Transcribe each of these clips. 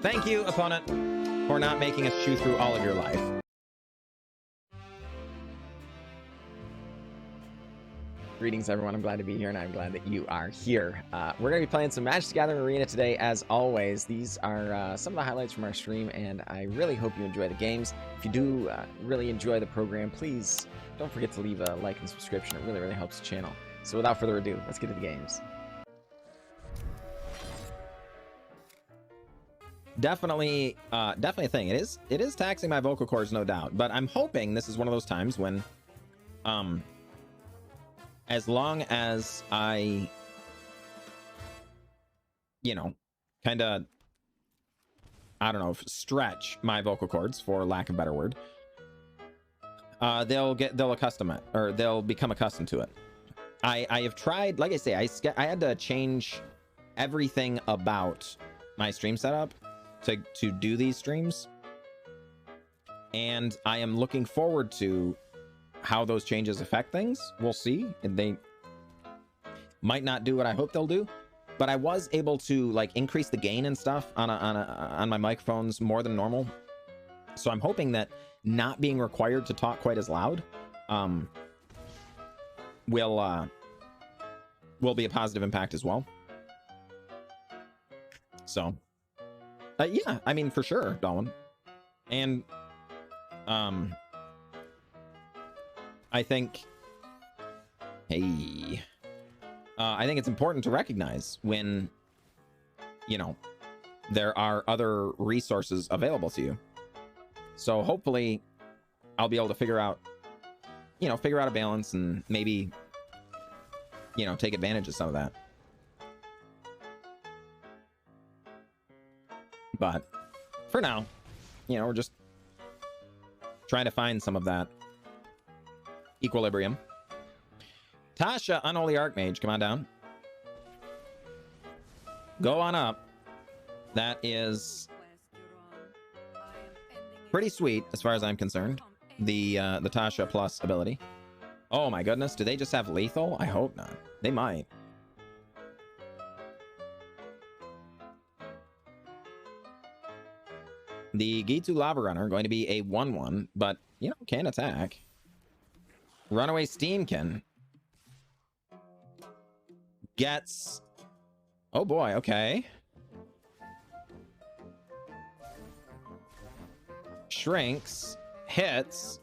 Thank you, opponent, for not making us chew through all of your life. Greetings, everyone. I'm glad to be here, and I'm glad that you are here. We're going to be playing some Magic the Gathering Arena today, as always. These are some of the highlights from our stream, and I really hope you enjoy the games. If you do really enjoy the program, please don't forget to leave a like and subscription. It really, really helps the channel. So without further ado, let's get to the games. Definitely a thing. It is taxing my vocal cords, no doubt, but I'm hoping this is one of those times when as long as I, you know, kind of, I don't know, stretch my vocal cords, for lack of a better word, they'll accustom it, or they'll become accustomed to it. I have tried, like I say, I had to change everything about my stream setup to do these streams, and I am looking forward to how those changes affect things. We'll see. And they might not do what I hope they'll do, but I was able to like increase the gain and stuff on my microphones more than normal. So I'm hoping that not being required to talk quite as loud will be a positive impact as well. So yeah, I mean, for sure, Darwin. And I think, hey, I think it's important to recognize when, you know, there are other resources available to you. So hopefully I'll be able to figure out a balance and maybe, you know, take advantage of some of that. But for now, you know, we're just trying to find some of that equilibrium. Tasha, Unholy Archmage, come on down. Go on up. That is pretty sweet as far as I'm concerned. The Tasha plus ability. Oh my goodness, do they just have lethal? I hope not. They might. The Gitu Lava Runner going to be a 1/1, but you know, can attack. Runaway Steamkin gets, oh boy, okay. Shrinks, hits.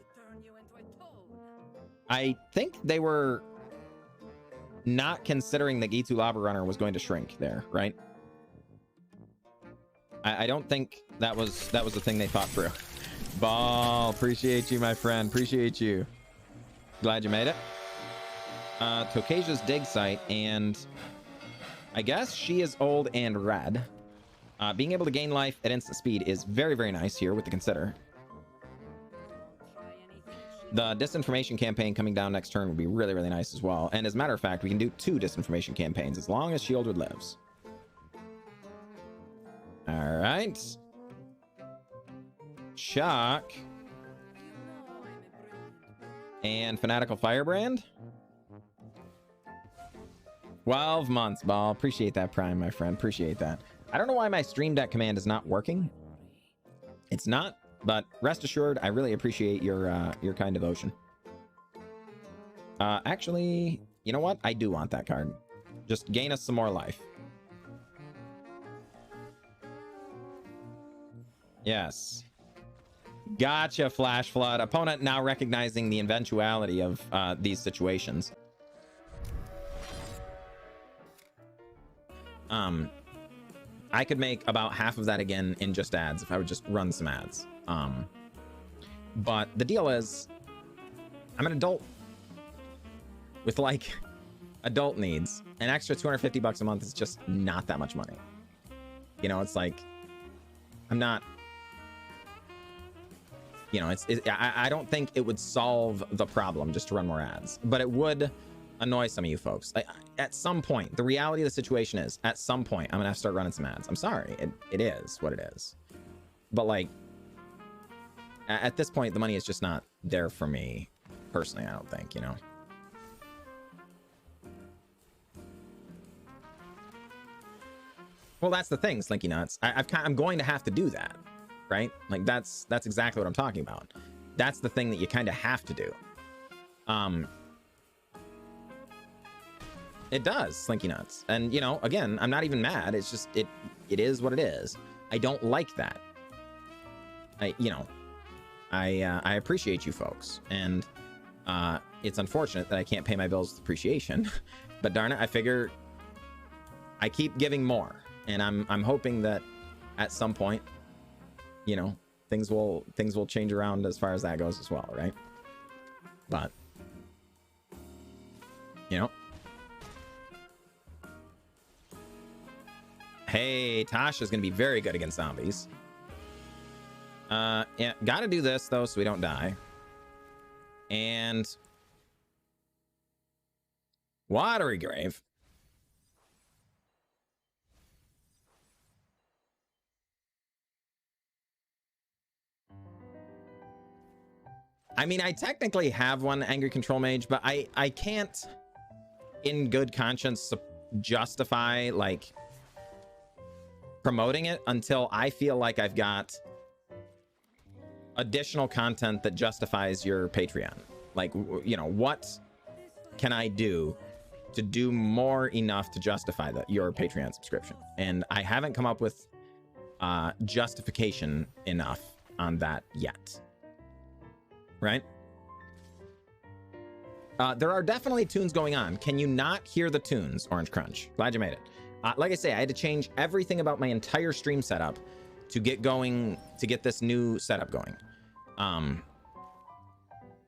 I think they were not considering the Gitu Lava Runner was going to shrink there, right? I don't think that was the thing they thought through. Ball, appreciate you, my friend. Appreciate you. Glad you made it. Tocasia's dig site, and I guess she is old and red. Being able to gain life at instant speed is very, very nice here with the Consider. The Disinformation Campaign coming down next turn would be really, really nice as well. And as a matter of fact, we can do 2 Disinformation Campaigns as long as Sheoldred lives. All right. Shock. And Fanatical Firebrand. 12 months, Ball. Appreciate that, Prime, my friend. Appreciate that. I don't know why my Stream Deck command is not working. It's not, but rest assured, I really appreciate your kind devotion. Actually, you know what? I do want that card. Just gain us some more life. Yes. Gotcha, Flash Flood. Opponent now recognizing the eventuality of these situations. I could make about half of that again in just ads if I would just run some ads. But the deal is, I'm an adult with like adult needs. An extra 250 bucks a month is just not that much money. You know, it's like, I'm not, you know, I don't think it would solve the problem just to run more ads, but it would annoy some of you folks. Like, at some point, the reality of the situation is, at some point, I'm gonna have to start running some ads. I'm sorry, it is what it is. But like, at this point, the money is just not there for me personally. I don't think, you know. Well, that's the thing, Slinky Nuts. I'm going to have to do that, right? Like that's exactly what I'm talking about. That's the thing that you kind of have to do. It does, Slinky Nuts. And, you know, again, I'm not even mad. It's just, it is what it is. I don't like that. I appreciate you folks. And it's unfortunate that I can't pay my bills with appreciation. But darn it, I figure I keep giving more. And I'm hoping that at some point, you know, things will change around as far as that goes as well, right? But, you know. Hey, Tasha's gonna be very good against zombies. Yeah, gotta do this though so we don't die. And Watery Grave. I mean, I technically have one Angry Control Mage, but I can't in good conscience justify like promoting it until I feel like I've got additional content that justifies your Patreon. Like, you know, what can I do to do more enough to justify your Patreon subscription? And I haven't come up with justification enough on that yet. Right? There are definitely tunes going on. Can you not hear the tunes, Orange Crunch? Glad you made it. Like I say, I had to change everything about my entire stream setup to get going, to get this new setup going.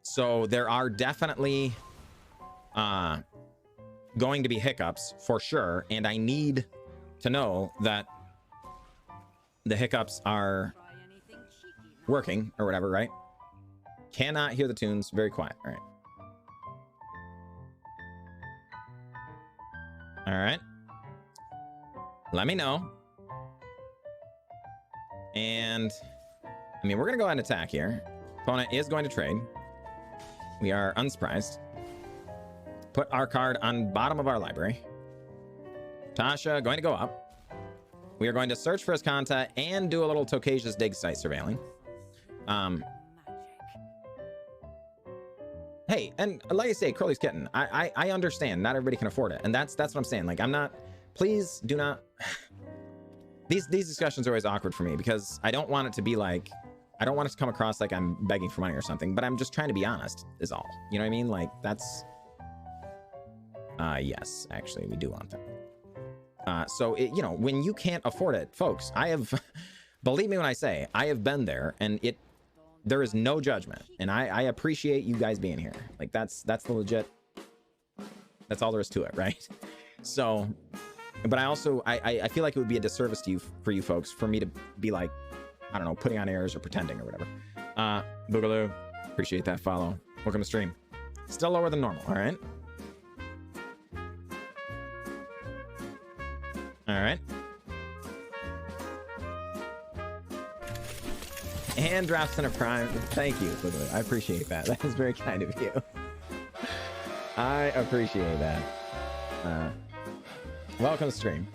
So there are definitely going to be hiccups for sure. And I need to know that the hiccups are working or whatever, right? Cannot hear the tunes. Very quiet. All right. All right. Let me know. And I mean, we're going to go ahead and attack here. Opponent is going to trade. We are unsurprised. Put our card on bottom of our library. Tasha going to go up. We are going to search for Azcanta and do a little Tocasia's dig site surveilling. Hey, and like I say, Curly's Kitten, I understand not everybody can afford it. And that's what I'm saying. Like, I'm not, please do not, these discussions are always awkward for me because I don't want it to be like, I don't want it to come across like I'm begging for money or something, but I'm just trying to be honest is all. You know what I mean? Like, that's, yes, actually, we do want that. So, you know, when you can't afford it, folks, I have, believe me when I say, I have been there and there is no judgment. And I appreciate you guys being here. Like, that's the legit, that's all there is to it, right? So, but I also, I feel like it would be a disservice to you, for you folks, for me to be like, I don't know, putting on airs or pretending or whatever. Boogaloo, appreciate that follow. Welcome to stream. Still lower than normal, all right? All right. And drops in a prime. Thank you, Boogaloo. I appreciate that. That is very kind of you. I appreciate that. Welcome to stream.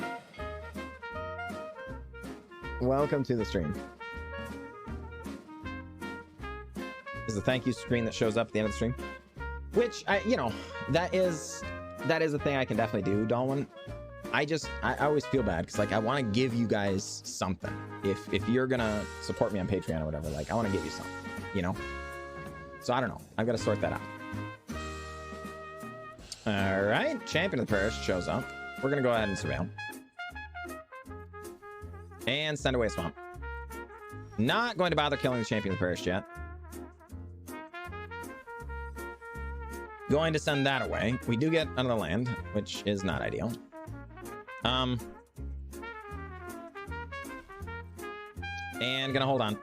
Welcome to the stream. This is the thank you screen that shows up at the end of the stream, which you know, that is a thing I can definitely do, Dalwin. I always feel bad because like I want to give you guys something. If you're gonna support me on Patreon or whatever, like I want to give you something, you know. So I don't know. I've got to sort that out. All right, Champion of the Parish shows up. We're gonna go ahead and surveil and send away a swamp. Not going to bother killing the Champion of the Parish yet. Going to send that away. We do get another land, which is not ideal. And gonna hold on.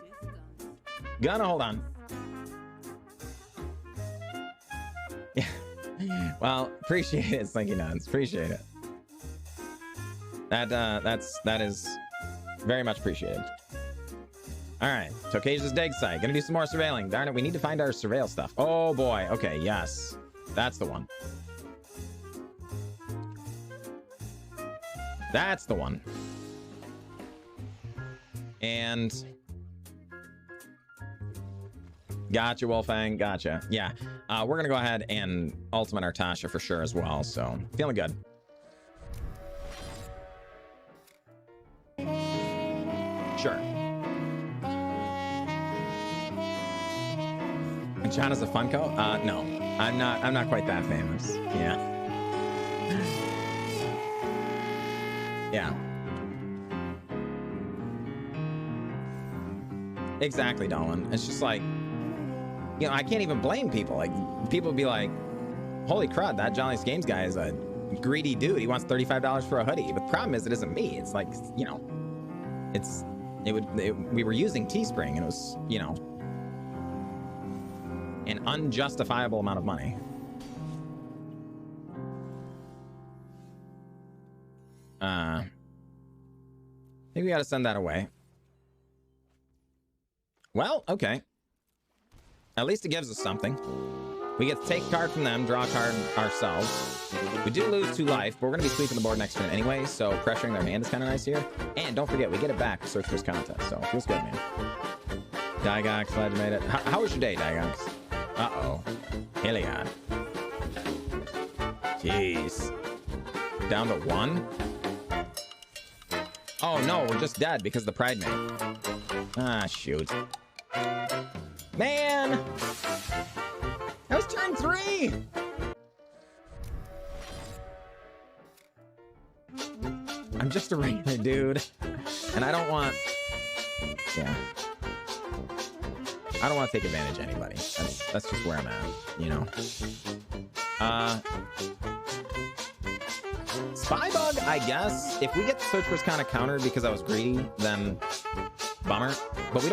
Yeah. Well, appreciate it, Slinky Nuns. Appreciate it. That is very much appreciated. All right, Tocasia's dig site. Gonna do some more surveilling. Darn it, we need to find our surveil stuff. Oh boy. Okay, yes, that's the one. That's the one. And gotcha, Wolfang. Gotcha. Yeah. We're gonna go ahead and ultimate our Tasha for sure as well. So feeling good. Sure. And John is a Funko? No, I'm not. I'm not quite that famous. Yeah. Yeah. Exactly, Dolan. It's just like, you know, I can't even blame people. Like, people be like, holy crud, that Jolliest Games guy is a greedy dude. He wants $35 for a hoodie. But the problem is, it isn't me. It's like, you know, we were using Teespring, and it was, you know, an unjustifiable amount of money. I think we got to send that away. Well, okay. At least it gives us something. We get to take a card from them, draw a card ourselves. We do lose 2 life, but we're going to be sweeping the board next turn anyway, so pressuring their hand is kind of nice here. And don't forget, we get it back to search for this contest, so it feels good, man. Digox, glad you made it. How was your day, Digox? Uh-oh. Heliod. Jeez. Down to 1? Oh, no, we're just dead because of the Pride Mate. Ah, shoot. Man! That was turn 3! I'm just a regular dude. And I don't want... Yeah. I don't want to take advantage of anybody. That's just where I'm at, you know? Spybug, I guess. If we get the Search for Azcanta countered because I was greedy, then bummer. But we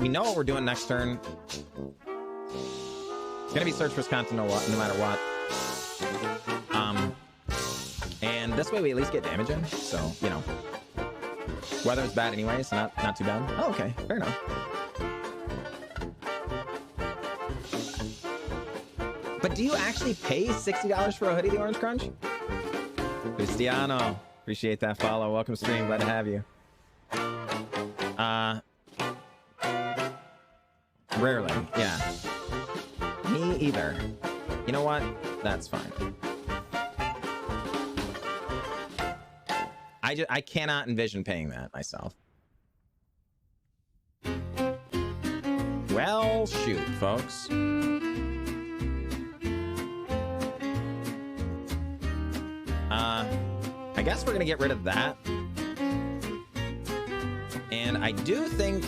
know what we're doing next turn. It's gonna be Search for Azcanta no matter what. And this way we at least get damage in, so, you know. Weather's bad anyway, so not too bad. Oh, okay, fair enough. But do you actually pay $60 for a hoodie, the Orange Crunch? Cristiano, appreciate that follow. Welcome stream, glad to have you. Rarely, yeah. Me either. You know what? That's fine. I cannot envision paying that myself. Well, shoot, folks. I guess we're gonna get rid of that. And I do think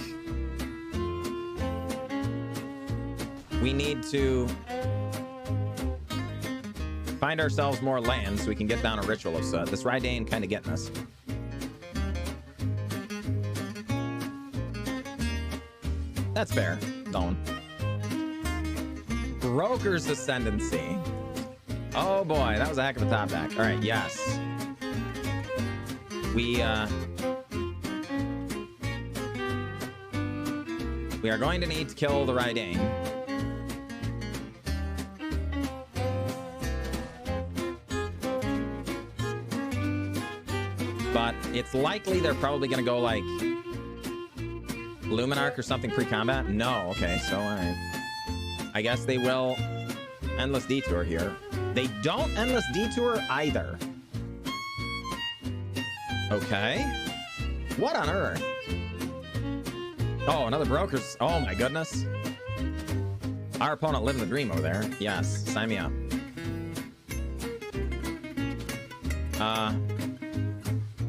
we need to find ourselves more land so we can get down a Ritual of Soot. This Rydane kind of getting us. That's fair, Dolan. Broker's Ascendancy. Oh boy, that was a heck of a top deck. All right, yes. We are going to need to kill the Rydane. But it's likely they're probably going to go like Luminarch or something pre-combat. No, okay, so all right. I guess they will Endless Detour here. They don't Endless Detour either. Okay. What on earth? Oh, another Broker's. Oh my goodness. Our opponent living the dream over there. Yes, sign me up.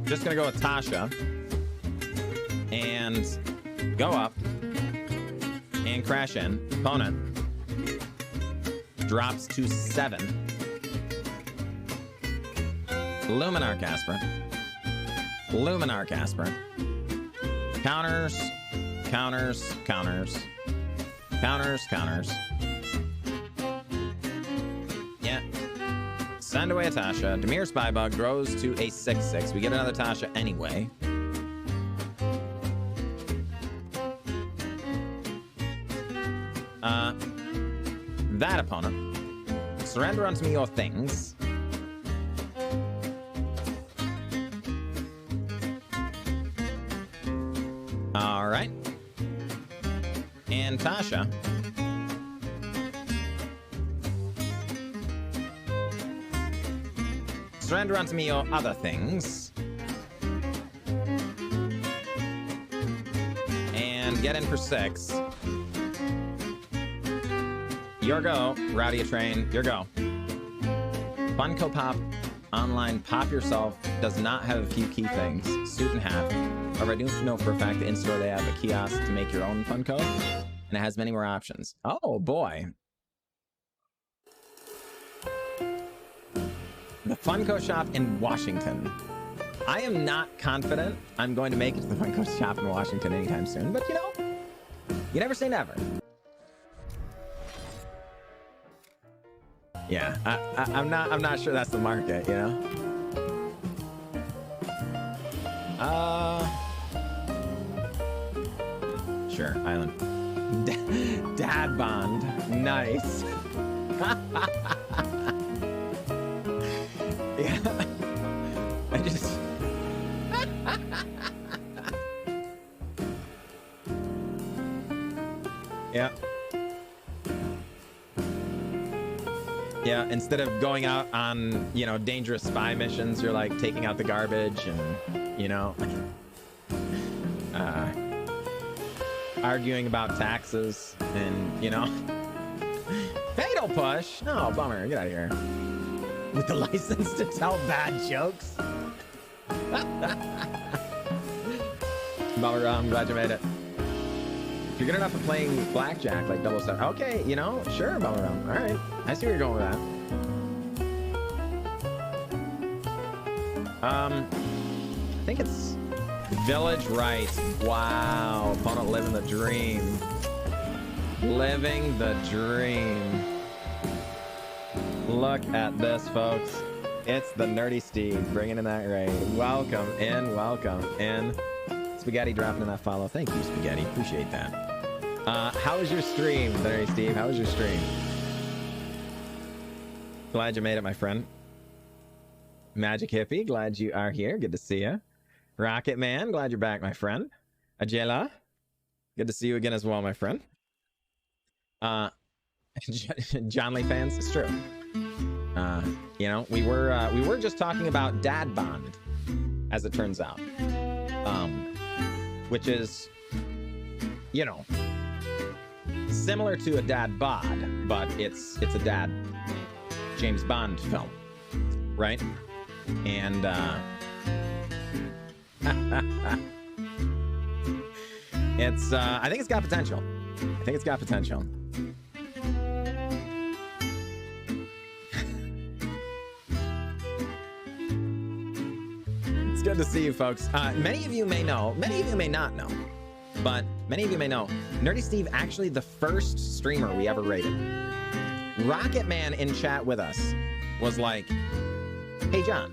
Just gonna go with Tasha and go up and crash in. Opponent drops to 7. Luminarch Aspirant. Luminarch Aspirant. Counters, counters, counters. Counters, counters. Yeah. Send away a Tasha. Dimir Spybug grows to a 6/6. We get another Tasha anyway. That opponent. Surrender unto me your things. And Tasha. Surrender unto me your other things. And get in for 6. Your go, Rowdy a Train. Your go. Funko Pop Online Pop Yourself does not have a few key things. Suit and hat. However, I do know for a fact that in store they have a kiosk to make your own Funko, and it has many more options. Oh boy. The Funko Shop in Washington. I am not confident I'm going to make it to the Funko Shop in Washington anytime soon, but you know, you never say never. Yeah, I'm not sure that's the market, you know. Sure, Island. Dad Bond, nice. Yeah, I just. Yeah. Yeah, instead of going out on, you know, dangerous spy missions, you're like taking out the garbage and, you know, arguing about taxes and, you know, fatal push. Oh, bummer. Get out of here. With the license to tell bad jokes. Bummer, I'm glad you made it. If you're good enough at playing blackjack, like double stuff, okay, you know, sure, Bummer. All right. I see where you're going with that. I think it's Village Rights. Wow. Opponent living the dream. Living the dream. Look at this, folks. It's the Nerdy Steve bringing in that raid. Welcome in, welcome in. Spaghetti dropping in that follow. Thank you, Spaghetti. Appreciate that. How was your stream, the Nerdy Steve? How was your stream? Glad you made it, my friend. Magic Hippie, glad you are here. Good to see you. Rocket Man, glad you're back, my friend. Ajela, good to see you again as well, my friend. John Lee fans, it's true. You know, we were just talking about Dad Bond, as it turns out, which is, you know, similar to a Dad Bod, but it's a Dad James Bond film, right? And it's I think it's got potential. I think it's got potential. It's good to see you, folks. Many of you may know, many of you may not know, but many of you may know, Nerdy Steve actually the first streamer we ever rated. Rocket Man in chat with us was like, hey John,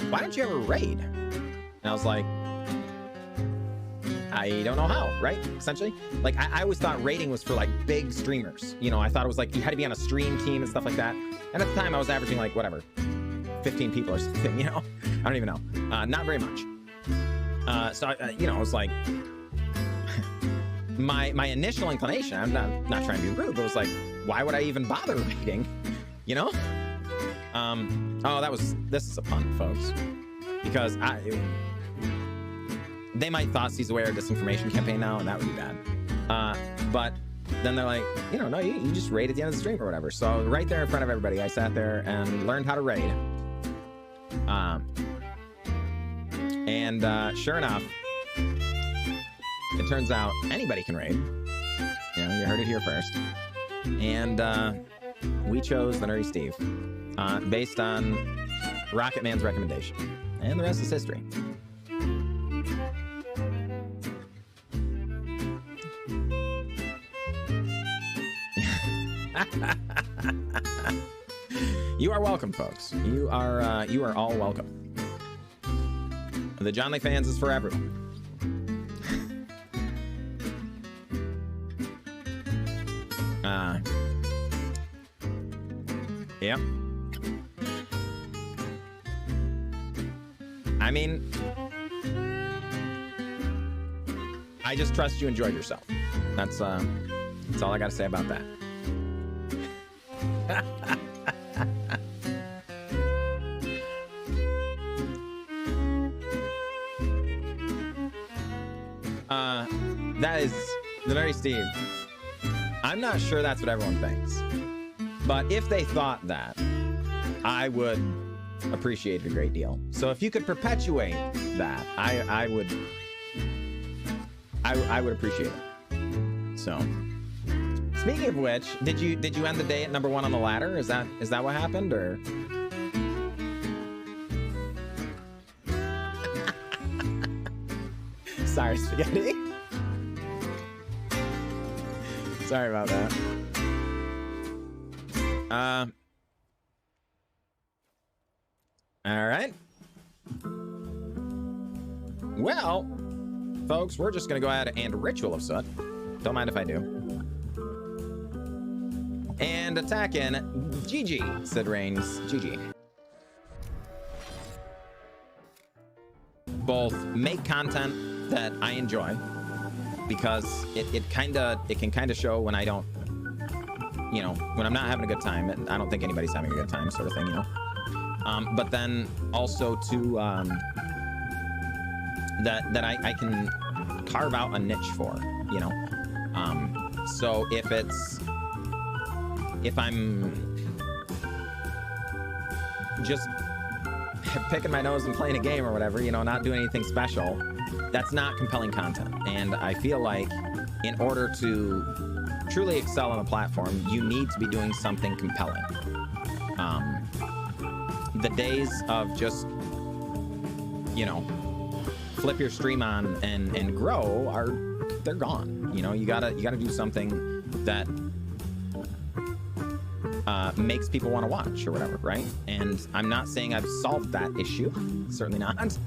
why don't you ever raid? And I was like, I don't know how, right? Essentially, like I always thought raiding was for like big streamers. You know, I thought it was like you had to be on a stream team and stuff like that. And at the time I was averaging like whatever, 15 people or something, you know? I don't even know. Not very much. So you know, I was like, my initial inclination, I'm not trying to be rude, but it was like, why would I even bother raiding? You know? Oh, this is a pun, folks. Because they might Thoughtseize away our Disinformation Campaign now, and that would be bad. But then they're like, you know, no, you just raid at the end of the stream or whatever. So right there in front of everybody, I sat there and learned how to raid. And sure enough, it turns out anybody can raid. You know, you heard it here first. And we chose the Nerdy Steve based on Rocket Man's recommendation. And the rest is history. You are welcome, folks. You are all welcome. The John Lee fans is for everyone. Yep. I mean, I just trust you enjoyed yourself. That's all I gotta say about that. That is the Nerdy Steve. I'm not sure that's what everyone thinks, but if they thought that, I would appreciate it a great deal. So if you could perpetuate that, I would appreciate it. So, speaking of which, did you end the day at number 1 on the ladder? Is that what happened, or? Sorry, Spaghetti. Sorry about that. All right. Well, folks, we're just gonna go ahead and Ritual of Soot. Don't mind if I do. And attack in GG, said Reigns. GG. Both make content that I enjoy, because it can kind of show when I don't, you know, when I'm not having a good time, and I don't think anybody's having a good time, sort of thing, you know. But then also to that I can carve out a niche for, you know. So if I'm just picking my nose and playing a game or whatever, you know, not doing anything special, that's not compelling content. And I feel like in order to truly excel on the platform, you need to be doing something compelling. The days of just, you know, flip your stream on and grow they're gone. You know, you gotta do something that makes people want to watch or whatever, right? And I'm not saying I've solved that issue, certainly not.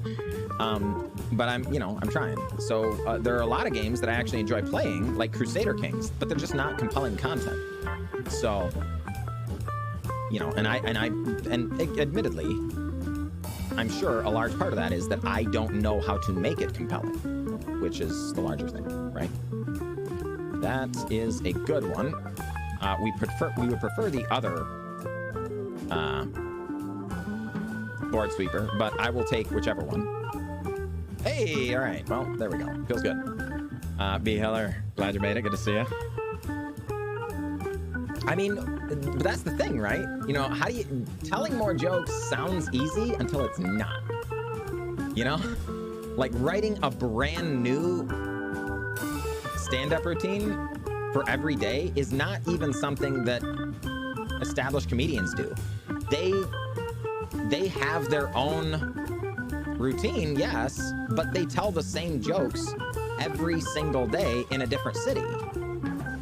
But I'm trying. So there are a lot of games that I actually enjoy playing, like Crusader Kings, but they're just not compelling content. So, you know, and admittedly, I'm sure a large part of that is that I don't know how to make it compelling, which is the larger thing, right? That is a good one. We would prefer the other board sweeper, but I will take whichever one. Hey, all right. Well, there we go. Feels good. B. Heller, glad you made it. Good to see you. I mean, but that's the thing, right? You know, telling more jokes sounds easy until it's not. You know? Like writing a brand new stand-up routine for every day is not even something that established comedians do. They have their own routine, yes, but they tell the same jokes every single day in a different city,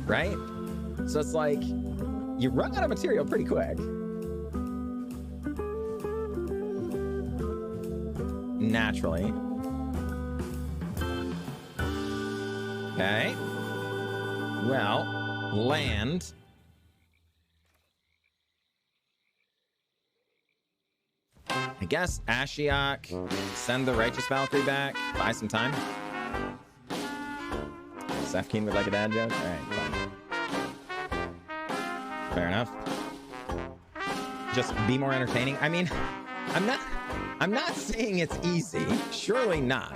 right? So it's like, you run out of material pretty quick. Naturally. Okay. Well, land. I guess Ashiok, send the Righteous Valkyrie back, buy some time. Seth Keen would like a dad joke? All right, fine. Fair enough. Just be more entertaining. I mean, I'm not saying it's easy. Surely not.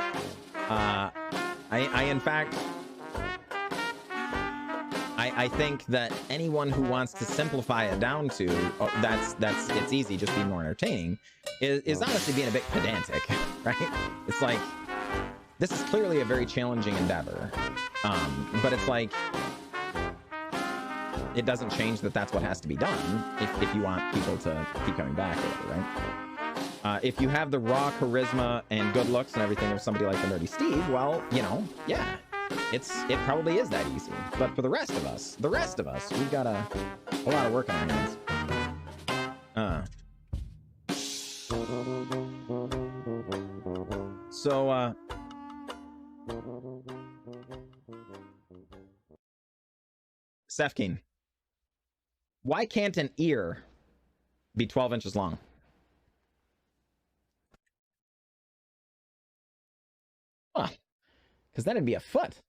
In fact, I think that anyone who wants to simplify it down to it's easy, just be more entertaining, is honestly being a bit pedantic, right? It's like, this is clearly a very challenging endeavor, but it's like, it doesn't change that that's what has to be done if you want people to keep coming back or whatever, right? If you have the raw charisma and good looks and everything of somebody like the Nerdy Steve, well, you know, yeah. It probably is that easy, but for the rest of us, we've got a lot of work on our hands. So, Sefkin, why can't an ear be 12 inches long? Huh. Because then it'd be a foot.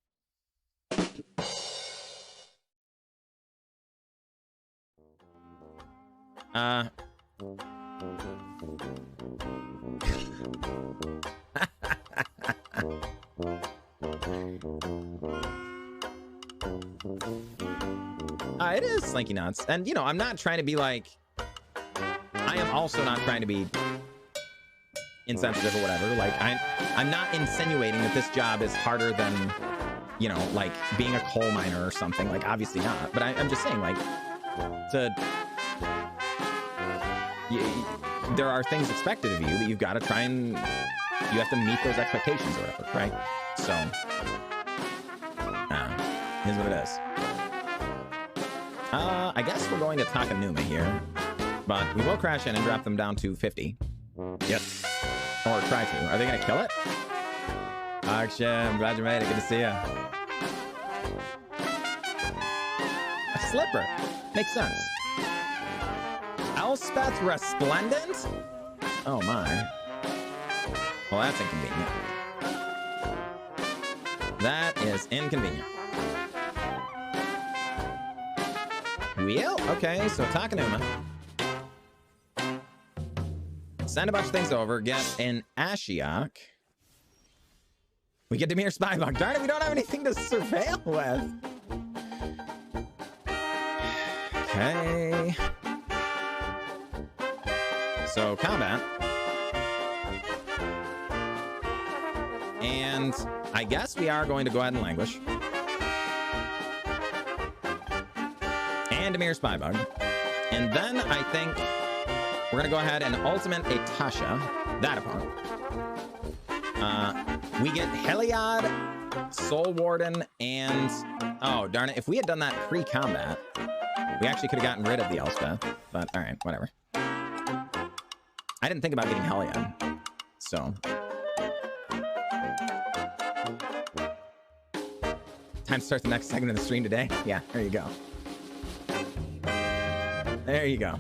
It is Slinky Nuts. And, you know, I'm not trying to be like... I am also not trying to be insensitive or whatever. Like, I'm not insinuating that this job is harder than, you know, like, being a coal miner or something. Like, obviously not. But I'm just saying, like, there are things expected of you that you've got to try and... You have to meet those expectations or whatever, right? So... here's what it is. I guess we're going to Takenuma here, but we will crash in and drop them down to 50. Yep. Or try to. Are they going to kill it? Akshay, I'm glad you made it. Good to see you. A slipper. Makes sense. Elspeth Resplendent? Oh my. Well, that's inconvenient. That is inconvenient. Wheel? Okay, so Takenuma. Send a bunch of things over. Get an Ashiok. We get Dimir Spybug. Darn it, we don't have anything to surveil with. Okay. So, combat. And I guess we are going to go ahead and Languish. And Dimir Spybug. And then I think we're going to go ahead and ultimate a Tasha, that opponent. We get Heliod, Soul Warden, and... Oh, darn it. If we had done that pre-combat, we actually could have gotten rid of the Elspeth. But, alright, whatever. I didn't think about getting Heliod. So... Time to start the next segment of the stream today. Yeah, there you go. There you go.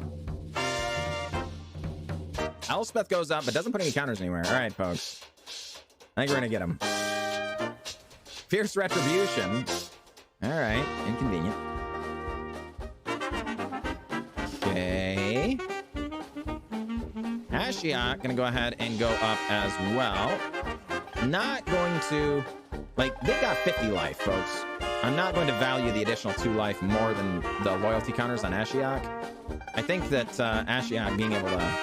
Elspeth goes up, but doesn't put any counters anywhere. All right, folks. I think we're going to get him. Fierce Retribution. All right. Inconvenient. Okay. Ashiok going to go ahead and go up as well. Not going to... Like, they got 50 life, folks. I'm not going to value the additional 2 life more than the loyalty counters on Ashiok. I think that Ashiok being able to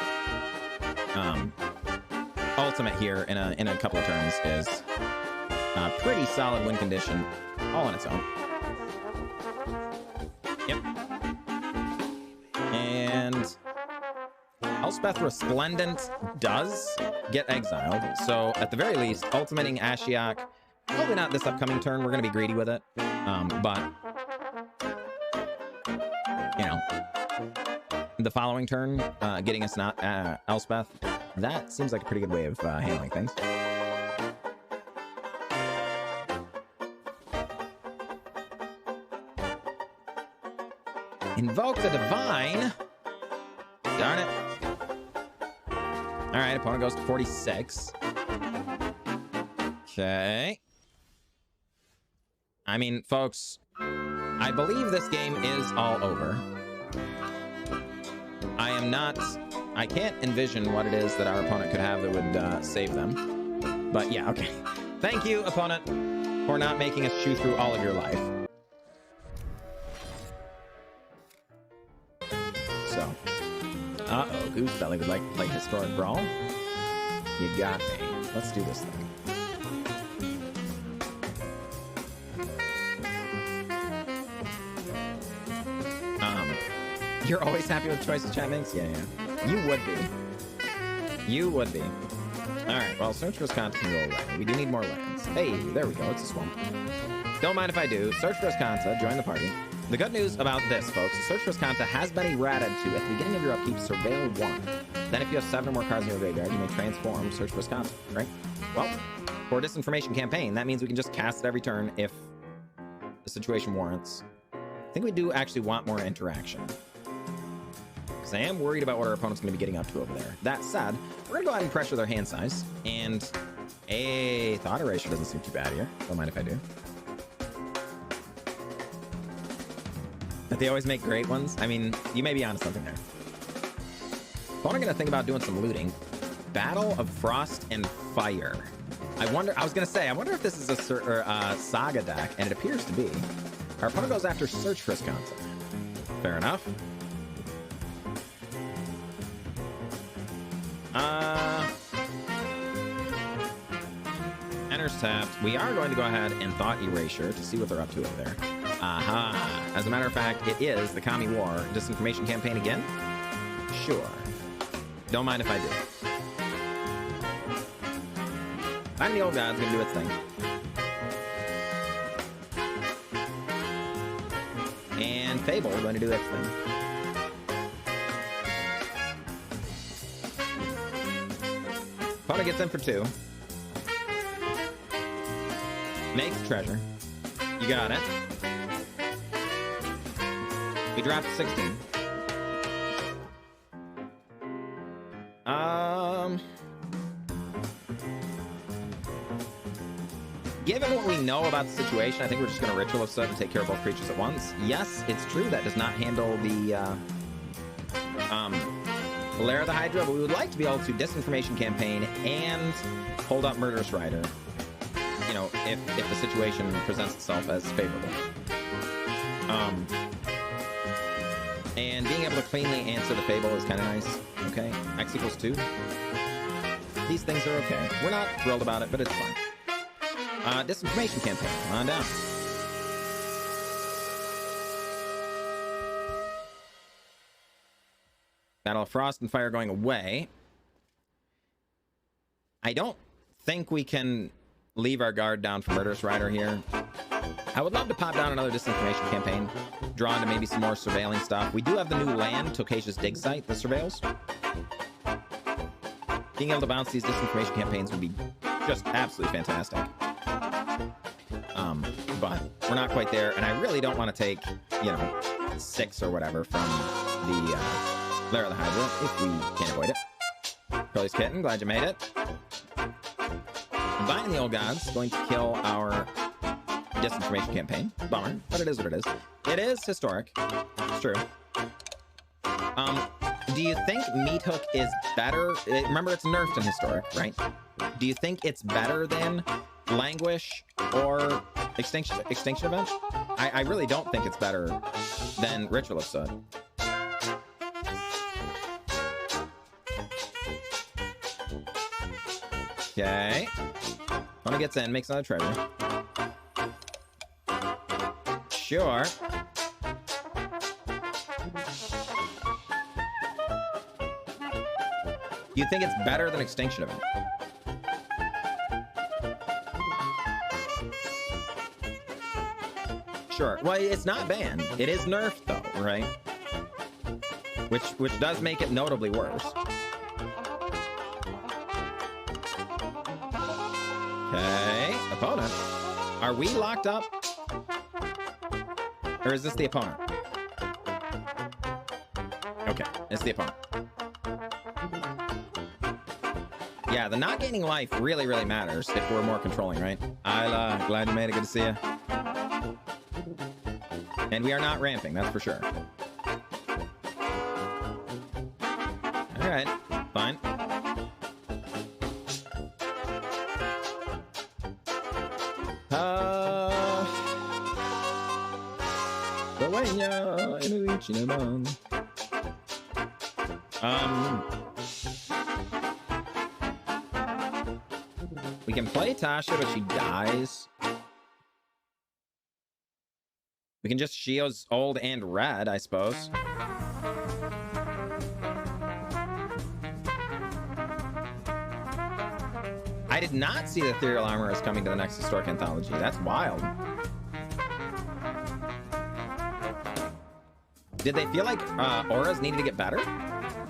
ultimate here in a couple of turns is a pretty solid win condition all on its own. Yep. And Elspeth Resplendent does get exiled. So at the very least, ultimating Ashiok, probably not this upcoming turn. We're going to be greedy with it. But, you know, the following turn, getting us not Elspeth, that seems like a pretty good way of handling things. Invoke the Divine. Darn it. All right, opponent goes to 46. Okay. I mean, folks, I believe this game is all over. I can't envision what it is that our opponent could have that would save them. But yeah, okay. Thank you, opponent, for not making us chew through all of your life. So, uh-oh, Goosebelly would like to play Historic Brawl. You got me. Let's do this thing. You're always happy with choices, chat makes? Yeah. You would be. You would be. Alright, well, Search for Azcanta can go away. We do need more lands. Hey, there we go. It's a swamp. Don't mind if I do. Search for Azcanta. Join the party. The good news about this, folks, is Search for Azcanta has been errated to, at the beginning of your upkeep, Surveil 1. Then if you have 7 or more cards in your graveyard, you may transform Search for Azcanta, right? Well, for Disinformation Campaign, that means we can just cast it every turn if the situation warrants. I think we do actually want more interaction. I am worried about what our opponent's going to be getting up to over there. That said, we're going to go ahead and pressure their hand size. And a Thought Erasure doesn't seem too bad here. Don't mind if I do. But they always make great ones. I mean, you may be onto something there. Opponent gonna think about doing some looting. Battle of Frost and Fire. I wonder if this is a Saga deck, and it appears to be. Our opponent goes after Search for Azcanta. Fair enough. Enters tapped. We are going to go ahead and Thought Erasure to see what they're up to over there. Aha. As a matter of fact, it is the Kami War Disinformation Campaign again? Sure. Don't mind if I do. I'm the Old God's gonna do its thing. And Fable going to do its thing. Opponent gets in for 2. Makes treasure. You got it. We dropped 16. Given what we know about the situation, I think we're just going to Ritual of Soot and take care of both creatures at once. Yes, it's true that does not handle the Lair of the Hydra, but we would like to be able to Disinformation Campaign and hold up Murderous Rider, you know, if the situation presents itself as favorable. And being able to cleanly answer the Fable is kind of nice. Okay, X equals 2. These things are okay. We're not thrilled about it, but it's fine. Disinformation Campaign, come on down. Battle of Frost and Fire going away. I don't think we can leave our guard down for Murderous Rider here. I would love to pop down another Disinformation Campaign, draw into maybe some more surveilling stuff. We do have the new land, Tocasia's Dig Site, that surveils. Being able to bounce these Disinformation Campaigns would be just absolutely fantastic. But we're not quite there, and I really don't want to take, you know, 6 or whatever from the Lair of the Hydra, if we can't avoid it. Curly's Kitten, glad you made it. Combining the Old Gods, going to kill our Disinformation Campaign. Bummer, but it is what it is. It is historic. It's true. Do you think Meat Hook is better? Remember, it's nerfed in historic, right? Do you think it's better than Languish or Extinction Event? I really don't think it's better than Ritual of Soot. Okay. Opponent gets in, makes another treasure. Sure. Do you think it's better than Extinction Event? Sure. Well, it's not banned. It is nerfed, though, right? Which does make it notably worse. Okay. Opponent. Are we locked up? Or is this the opponent? Okay. It's the opponent. Yeah, the not gaining life really, really matters if we're more controlling, right? Isla, glad you made it. Good to see you. And we are not ramping, that's for sure. Alright, fine. We can play Tasha, but she dies. We can just Sheo's old and red, I suppose. I did not see the Ethereal Armor is coming to the next Historic Anthology. That's wild. Did they feel like auras needed to get better?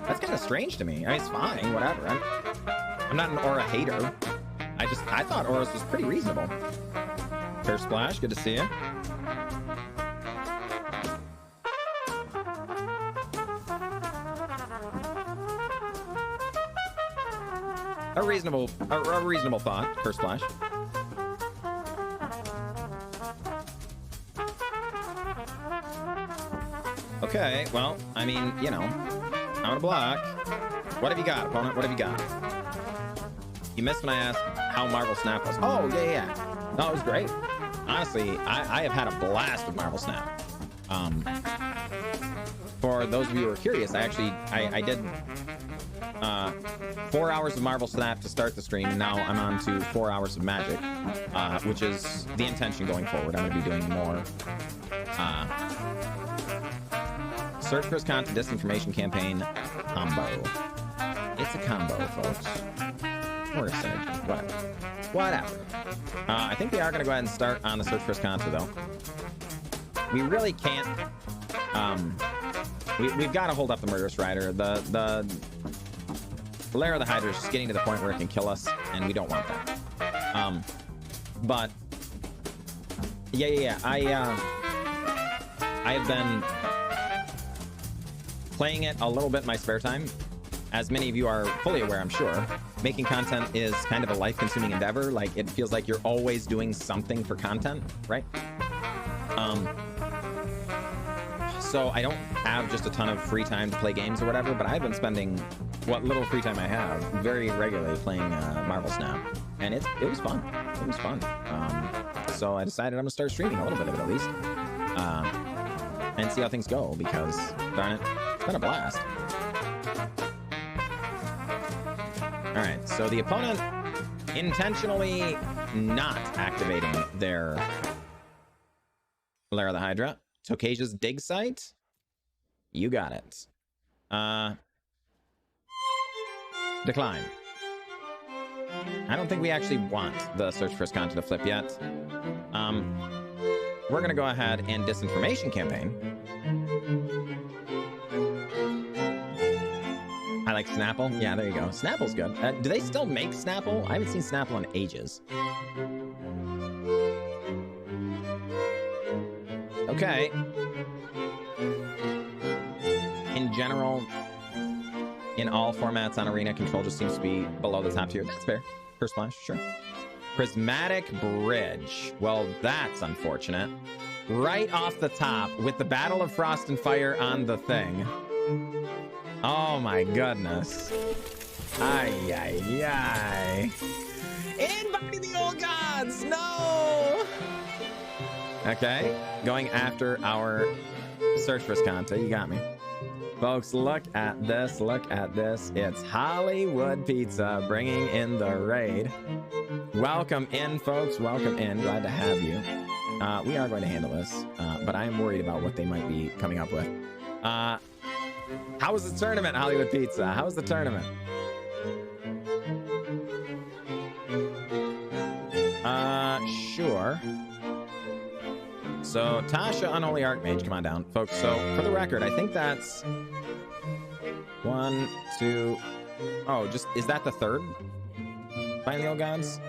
That's kind of strange to me. I mean, it's fine, whatever. I'm not an aura hater. I thought auras was pretty reasonable. Curse Splash, good to see you. A reasonable thought, Curse Splash. Okay, well, I mean, you know, I'm gonna block. What have you got, opponent? What have you got? You missed when I asked how Marvel Snap was. Oh, yeah. No, it was great. Honestly, I have had a blast with Marvel Snap. For those of you who are curious, I did 4 hours of Marvel Snap to start the stream. Now I'm on to 4 hours of Magic, which is the intention going forward. I'm going to be doing more. Search for Azcanta Disinformation Campaign combo. It's a combo, folks. Or a synergy. Whatever. I think we are going to go ahead and start on the Search for Azcanta, though. We really can't. We've got to hold up the Murderous Rider. The Lair of the Hydra is just getting to the point where it can kill us, and we don't want that. But yeah. I have been playing it a little bit in my spare time. As many of you are fully aware, I'm sure, making content is kind of a life-consuming endeavor. Like, it feels like you're always doing something for content, right? So I don't have just a ton of free time to play games or whatever, but I've been spending what little free time I have very regularly playing Marvel Snap, and it was fun. It was fun. So I decided I'm gonna start streaming a little bit of it at least, and see how things go, because darn it, it's been a blast. All right, so the opponent intentionally not activating their Lair of the Hydra. Tocasia's dig site. You got it. Decline. I don't think we actually want the Search for Azcanta to flip yet. We're gonna go ahead and Disinformation Campaign. I like Snapple. Yeah, there you go. Snapple's good. Do they still make Snapple? I haven't seen Snapple in ages. Okay. In general, in all formats on Arena, control just seems to be below the top tier. That's fair. First splash, sure. Prismatic Bridge. Well, that's unfortunate. Right off the top, with the Battle of Frost and Fire on the thing. Oh my goodness. Ay. Invite the old gods! No! Okay, going after our Search for Azcanta. You got me. Folks, look at this. Look at this. It's Hollywood Pizza bringing in the raid. Welcome in, folks. Welcome in. Glad to have you. We are going to handle this, but I am worried about what they might be coming up with. How was the tournament, Hollywood Pizza? How was the tournament? Sure. So, Tasha, Unholy Archmage, come on down. Folks, so, for the record, I think that's 1, 2... Oh, just, is that the third? Find the Old Gods?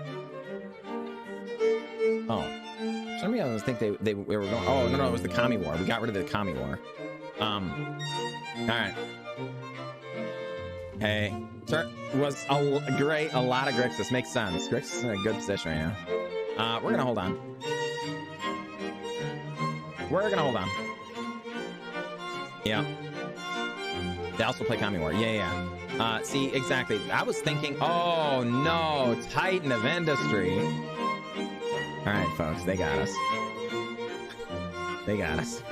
Oh. For some reason, I think they were going... Oh, no, it was the Kami War. We got rid of the Kami War. Alright. Hey. Was a lot of Grixis. Makes sense. Grixis is in a good position right now. We're gonna hold on. We're gonna hold on. Yeah. They also play Kami War. Yeah. See, exactly. I was thinking, oh no, Titan of Industry. All right, folks, they got us. They got us.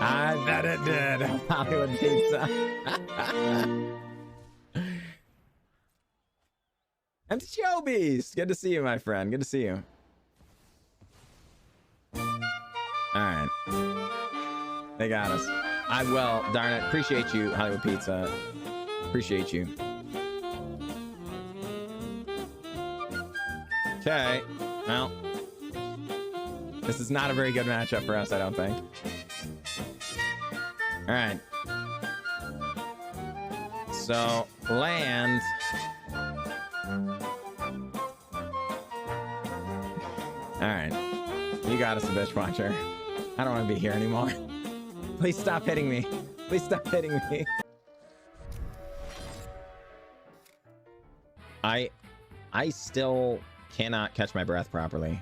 I bet it did. Hollywood Pizza. MTGA Beast. Good to see you, my friend. Good to see you. Alright. They got us. I will. Darn it. Appreciate you, Hollywood Pizza. Appreciate you. Okay. Well. This is not a very good matchup for us, I don't think. Alright. So, land. Alright. You got us, a bitch watcher. I don't want to be here anymore. Please stop hitting me. Please stop hitting me. I still cannot catch my breath properly.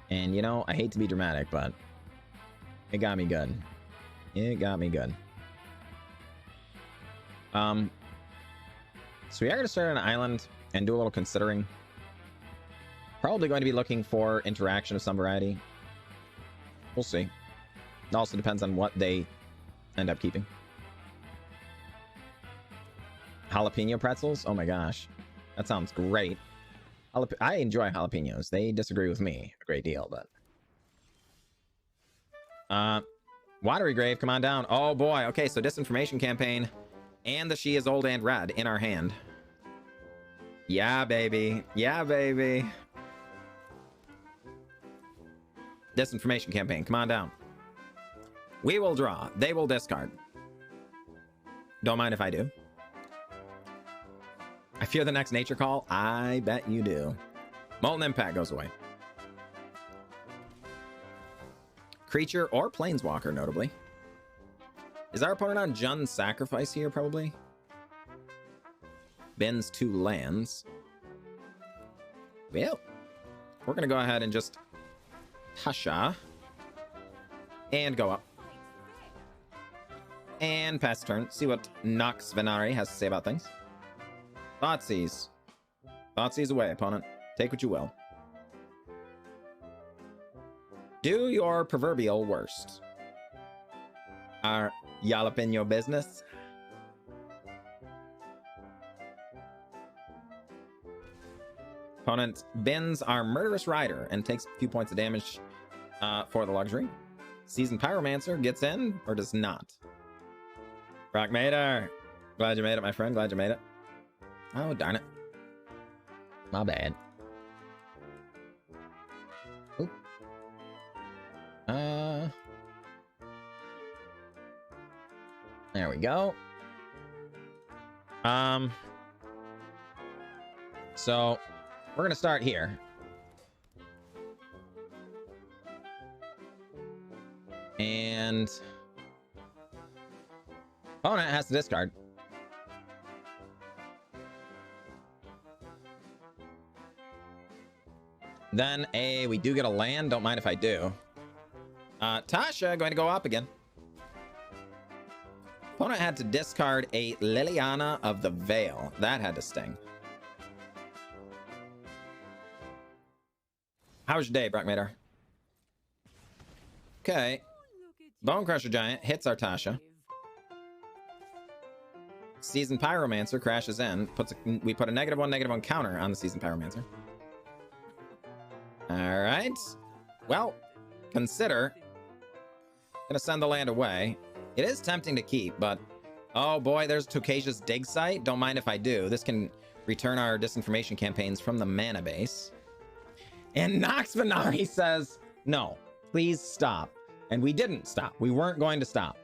And you know, I hate to be dramatic, but it got me good. It got me good. So we are going to start on an island and do a little considering. Probably going to be looking for interaction of some variety. We'll see. It also depends on what they end up keeping. Jalapeno pretzels? Oh my gosh. That sounds great. I enjoy jalapenos. They disagree with me a great deal, but... Watery Grave, come on down. Oh boy. Okay, so Disinformation Campaign and the She is Old and Red in our hand. Yeah, baby. Yeah, baby. Disinformation Campaign, come on down. We will draw. They will discard. Don't mind if I do. I fear the next nature call. I bet you do. Molten Impact goes away. Creature or Planeswalker, notably. Is our opponent on Jun's Sacrifice here, probably? Bends 2 lands. Well, we're going to go ahead and just Tasha. And go up. And pass the turn. See what Nox Venari has to say about things. Thoughtseize. Thoughtseize away, opponent. Take what you will. Do your proverbial worst. Our jalapeno business. Opponent bends our Murderous Rider and takes a few points of damage for the luxury. Seasoned Pyromancer gets in or does not. Brock Mater. Glad you made it, my friend. Glad you made it. Oh, darn it. My bad. Oop. There we go. So we're gonna start here. And opponent has to discard. Then we do get a land. Don't mind if I do. Tasha going to go up again. Opponent had to discard a Liliana of the Veil. That had to sting. How was your day, Brock Mater? Okay. Bone Crusher Giant hits our Tasha. Seasoned Pyromancer crashes in. We put a -1/-1 counter on the Seasoned Pyromancer. All right. Well, consider. Gonna send the land away. It is tempting to keep, but oh boy, there's Tocasia's dig site. Don't mind if I do. This can return our disinformation campaigns from the mana base. And Nox Venari says, no, please stop. And we didn't stop. We weren't going to stop.